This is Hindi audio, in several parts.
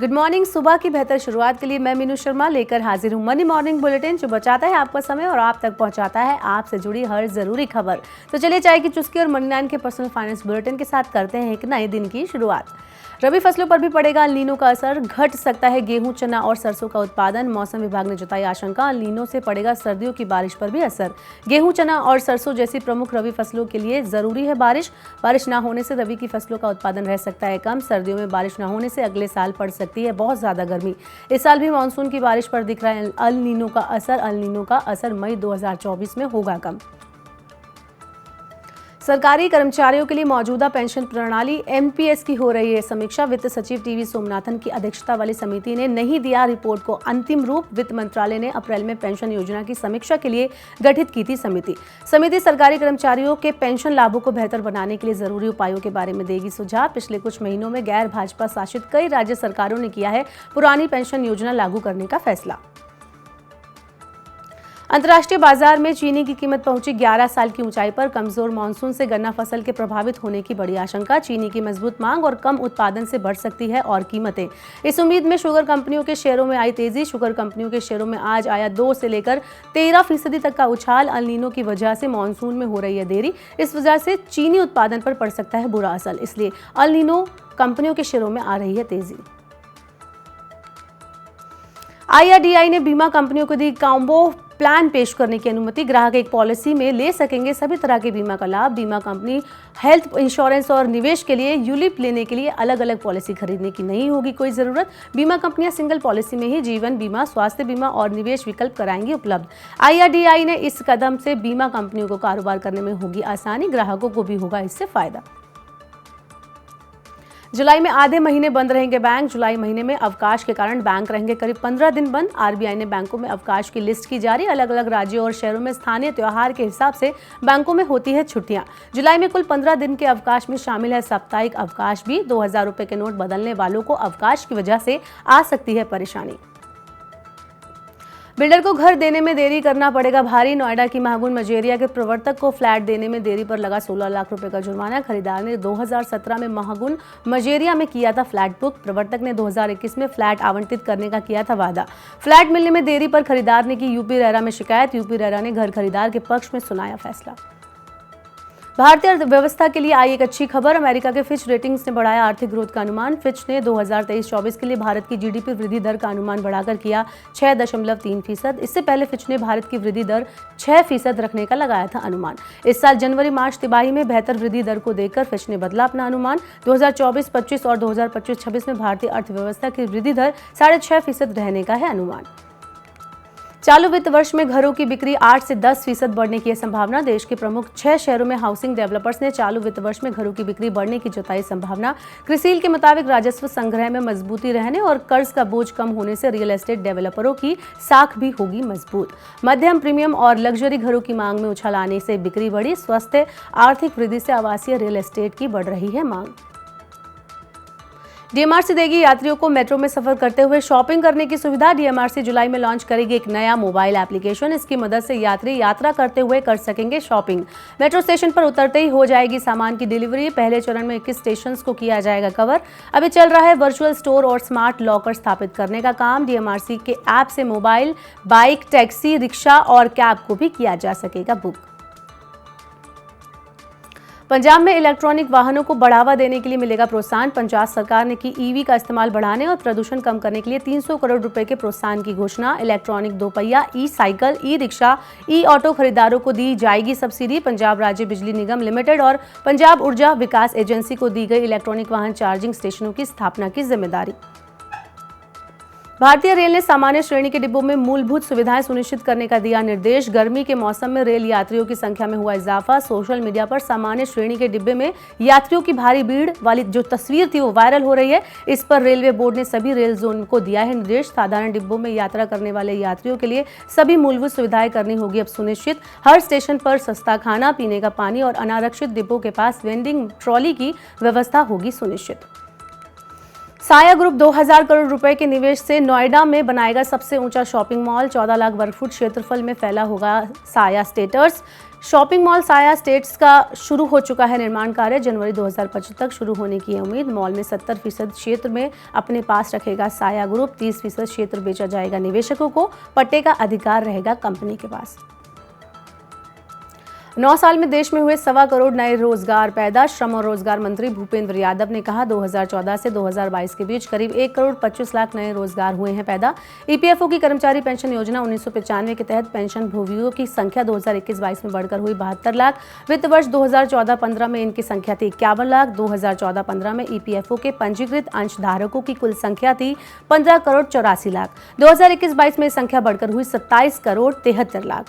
Good morning. सुबह की बेहतर शुरुआत के लिए मैं मीनू शर्मा लेकर हाजिर हूँ मनी मॉर्निंग बुलेटिन, जो बचाता है आपका समय और आप तक पहुँचाता है आपसे जुड़ी हर जरूरी खबर। तो चलिए चाय की चुस्की और मनी 9 के पर्सनल फाइनेंस बुलेटिन के साथ करते हैं एक नए दिन की शुरुआत। रबी फसलों पर भी पड़ेगा अल नीनो का असर, घट सकता है गेहूं, चना और सरसों का उत्पादन। मौसम विभाग ने जताई आशंका, अल नीनो से पड़ेगा सर्दियों की बारिश पर भी असर। गेहूं, चना और सरसों जैसी प्रमुख रबी फसलों के लिए जरूरी है बारिश। बारिश न होने से रबी की फसलों का उत्पादन रह सकता है कम। सर्दियों में बारिश न होने से अगले साल पड़ सकती है बहुत ज्यादा गर्मी। इस साल भी मानसून की बारिश पर दिख रहा है अल नीनो का असर। अल नीनो का असर मई 2024 में होगा कम। सरकारी कर्मचारियों के लिए मौजूदा पेंशन प्रणाली एमपीएस की हो रही है समीक्षा। वित्त सचिव टीवी सोमनाथन की अध्यक्षता वाली समिति ने नहीं दिया रिपोर्ट को अंतिम रूप। वित्त मंत्रालय ने अप्रैल में पेंशन योजना की समीक्षा के लिए गठित की थी समिति सरकारी कर्मचारियों के पेंशन लाभों को बेहतर बनाने के लिए जरूरी उपायों के बारे में देगी सुझाव। पिछले कुछ महीनों में गैर भाजपा शासित कई राज्य सरकारों ने किया है पुरानी पेंशन योजना लागू करने का फैसला। अंतर्राष्ट्रीय बाजार में चीनी की कीमत पहुंची 11 साल की ऊंचाई पर। कमजोर मानसून से गन्ना फसल के प्रभावित होने की बड़ी आशंका। चीनी की मजबूत मांग और कम उत्पादन से बढ़ सकती है और कीमतें। इस उम्मीद में शुगर कंपनियों के शेयरों में आई तेजी। शुगर कंपनियों के शेयरों में आज आया 2 से लेकर 13% तक का उछाल। अल नीनो की वजह से मानसून में हो रही है देरी, इस वजह से चीनी उत्पादन पर पड़ सकता है बुरा असर, इसलिए अल नीनो कंपनियों के शेयरों में आ रही है तेजी। आईआरडीआई ने बीमा कंपनियों को दी कॉम्बो प्लान पेश करने की अनुमति। ग्राहक एक पॉलिसी में ले सकेंगे सभी तरह के बीमा का लाभ। बीमा कंपनी हेल्थ इंश्योरेंस और निवेश के लिए यूलिप लेने के लिए अलग अलग पॉलिसी खरीदने की नहीं होगी कोई जरूरत। बीमा कंपनियां सिंगल पॉलिसी में ही जीवन बीमा, स्वास्थ्य बीमा और निवेश विकल्प कराएंगी उपलब्ध। आईआरडीआई ने इस कदम से बीमा कंपनियों को कारोबार करने में होगी आसानी, ग्राहकों को भी होगा इससे फायदा। जुलाई में आधे महीने बंद रहेंगे बैंक। जुलाई महीने में अवकाश के कारण बैंक रहेंगे करीब 15 दिन बंद। आरबीआई ने बैंकों में अवकाश की लिस्ट की जारी। अलग अलग राज्यों और शहरों में स्थानीय त्योहार के हिसाब से बैंकों में होती है छुट्टियां। जुलाई में कुल 15 दिन के अवकाश में शामिल है साप्ताहिक अवकाश भी। 2000 रुपए के नोट बदलने वालों को अवकाश की वजह से आ सकती है परेशानी। बिल्डर को घर देने में देरी करना पड़ेगा भारी। नोएडा की महागुन मजेरिया के प्रवर्तक को फ्लैट देने में देरी पर लगा 16 लाख रुपए का जुर्माना। खरीदार ने 2017 में महागुन मजेरिया में किया था फ्लैट बुक। प्रवर्तक ने 2021 में फ्लैट आवंटित करने का किया था वादा। फ्लैट मिलने में देरी पर खरीदार ने की यूपी रेरा में शिकायत। यूपी रेरा ने घर खरीदार के पक्ष में सुनाया फैसला। भारतीय अर्थव्यवस्था के लिए आई एक अच्छी खबर। अमेरिका के फिच रेटिंग्स ने बढ़ाया आर्थिक ग्रोथ का अनुमान। फिच ने 2023-24 के लिए भारत की जीडीपी वृद्धि दर का अनुमान बढ़ाकर किया 6.3%। इससे पहले फिच ने भारत की वृद्धि दर 6% रखने का लगाया था अनुमान। इस साल जनवरी-मार्च तिमाही में बेहतर वृद्धि दर को देखकर फिच ने बदला अपना अनुमान। 2024-25 और 2025-26 में भारतीय अर्थव्यवस्था की वृद्धि दर 6.5% रहने का है अनुमान। चालू वित्त वर्ष में घरों की बिक्री 8 से 10% बढ़ने की है संभावना। देश के प्रमुख 6 शहरों में हाउसिंग डेवलपर्स ने चालू वित्त वर्ष में घरों की बिक्री बढ़ने की जताई संभावना। क्रिसिल के मुताबिक राजस्व संग्रह में मजबूती रहने और कर्ज का बोझ कम होने से रियल एस्टेट डेवलपरों की साख भी होगी मजबूत। मध्यम, प्रीमियम और लग्जरी घरों की मांग में उछाल आने से बिक्री बढ़ी। स्वस्थ आर्थिक वृद्धि से आवासीय रियल एस्टेट की बढ़ रही है मांग। डीएमआरसी देगी यात्रियों को मेट्रो में सफर करते हुए शॉपिंग करने की सुविधा। डीएमआरसी जुलाई में लॉन्च करेगी एक नया मोबाइल एप्लीकेशन। इसकी मदद से यात्री यात्रा करते हुए कर सकेंगे शॉपिंग। मेट्रो स्टेशन पर उतरते ही हो जाएगी सामान की डिलीवरी। पहले चरण में 21 स्टेशन को किया जाएगा कवर। अभी चल रहा है वर्चुअल स्टोर और स्मार्ट लॉकर स्थापित करने का काम। डीएमआरसी के ऐप से मोबाइल, बाइक, टैक्सी, रिक्शा और कैब को भी किया जा सकेगा बुक। पंजाब में इलेक्ट्रॉनिक वाहनों को बढ़ावा देने के लिए मिलेगा प्रोत्साहन। पंजाब सरकार ने की ईवी का इस्तेमाल बढ़ाने और प्रदूषण कम करने के लिए 300 करोड़ रुपए के प्रोत्साहन की घोषणा। इलेक्ट्रॉनिक दोपहिया, ई साइकिल, ई रिक्शा, ई ऑटो खरीदारों को दी जाएगी सब्सिडी। पंजाब राज्य बिजली निगम लिमिटेड और पंजाब ऊर्जा विकास एजेंसी को दी गई इलेक्ट्रॉनिक वाहन चार्जिंग स्टेशनों की स्थापना की जिम्मेदारी। भारतीय रेल ने सामान्य श्रेणी के डिब्बों में मूलभूत सुविधाएं सुनिश्चित करने का दिया निर्देश। गर्मी के मौसम में रेल यात्रियों की संख्या में हुआ इजाफा। सोशल मीडिया पर सामान्य श्रेणी के डिब्बे में यात्रियों की भारी भीड़ वाली जो तस्वीर थी वो वायरल हो रही है। इस पर रेलवे बोर्ड ने सभी रेल जोन को दिया है निर्देश। साधारण डिब्बों में यात्रा करने वाले यात्रियों के लिए सभी मूलभूत सुविधाएं करनी होगी अब सुनिश्चित। हर स्टेशन पर सस्ता खाना, पीने का पानी और अनारक्षित डिब्बों के पास वेंडिंग ट्रॉली की व्यवस्था होगी सुनिश्चित। साया ग्रुप 2000 करोड़ रुपए के निवेश से नोएडा में बनाएगा सबसे ऊंचा शॉपिंग मॉल। 14 लाख वर्ग फुट क्षेत्रफल में फैला होगा साया स्टेटर्स। शॉपिंग मॉल साया स्टेट्स का शुरू हो चुका है निर्माण कार्य। जनवरी 2025 तक शुरू होने की है उम्मीद। मॉल में 70% क्षेत्र में अपने पास रखेगा साया ग्रुप। 30% क्षेत्र बेचा जाएगा निवेशकों को। पट्टे का अधिकार रहेगा कंपनी के पास। 9 साल में देश में हुए 1.25 करोड़ नए रोजगार पैदा। श्रम और रोजगार मंत्री भूपेंद्र यादव ने कहा 2014 से 2022 के बीच करीब 1 करोड़ 25 लाख नए रोजगार हुए हैं पैदा। ईपीएफओ की कर्मचारी पेंशन योजना 1995 के तहत पेंशन भोगियों की संख्या 2021-22 में बढ़कर हुई 72 लाख। वित्त वर्ष 2014-15 में इनकी संख्या थी 51 लाख। 2014-15 में ईपीएफओ के पंजीकृत अंशधारकों की कुल संख्या थी 15 करोड़ 84 लाख। 2021-22 में संख्या बढ़कर हुई 27 करोड़ 73 लाख।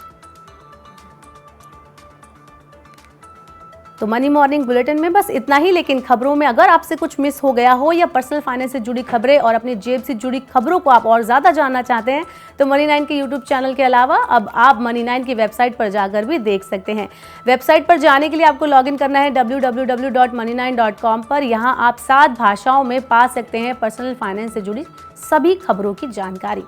तो मनी मॉर्निंग बुलेटिन में बस इतना ही, लेकिन खबरों में अगर आपसे कुछ मिस हो गया हो या पर्सनल फाइनेंस से जुड़ी खबरें और अपनी जेब से जुड़ी खबरों को आप और ज़्यादा जानना चाहते हैं तो मनी9 के यूट्यूब चैनल के अलावा अब आप मनी9 की वेबसाइट पर जाकर भी देख सकते हैं। वेबसाइट पर जाने के लिए आपको लॉगिन करना है www.money9.com पर। यहाँ आप 7 भाषाओं में पा सकते हैं पर्सनल फाइनेंस से जुड़ी सभी खबरों की जानकारी।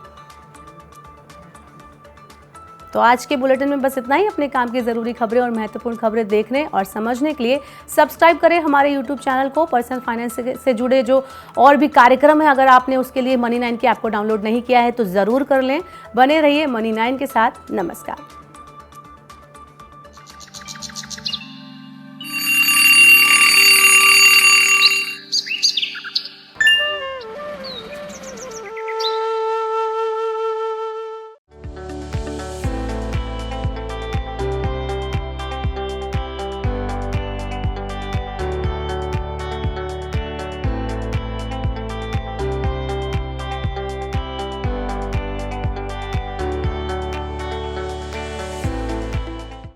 तो आज के बुलेटिन में बस इतना ही। अपने काम की ज़रूरी खबरें और महत्वपूर्ण खबरें देखने और समझने के लिए सब्सक्राइब करें हमारे यूट्यूब चैनल को। पर्सनल फाइनेंस से जुड़े जो और भी कार्यक्रम है, अगर आपने उसके लिए मनी9 की ऐप को डाउनलोड नहीं किया है तो ज़रूर कर लें। बने रहिए मनी9 के साथ। नमस्कार।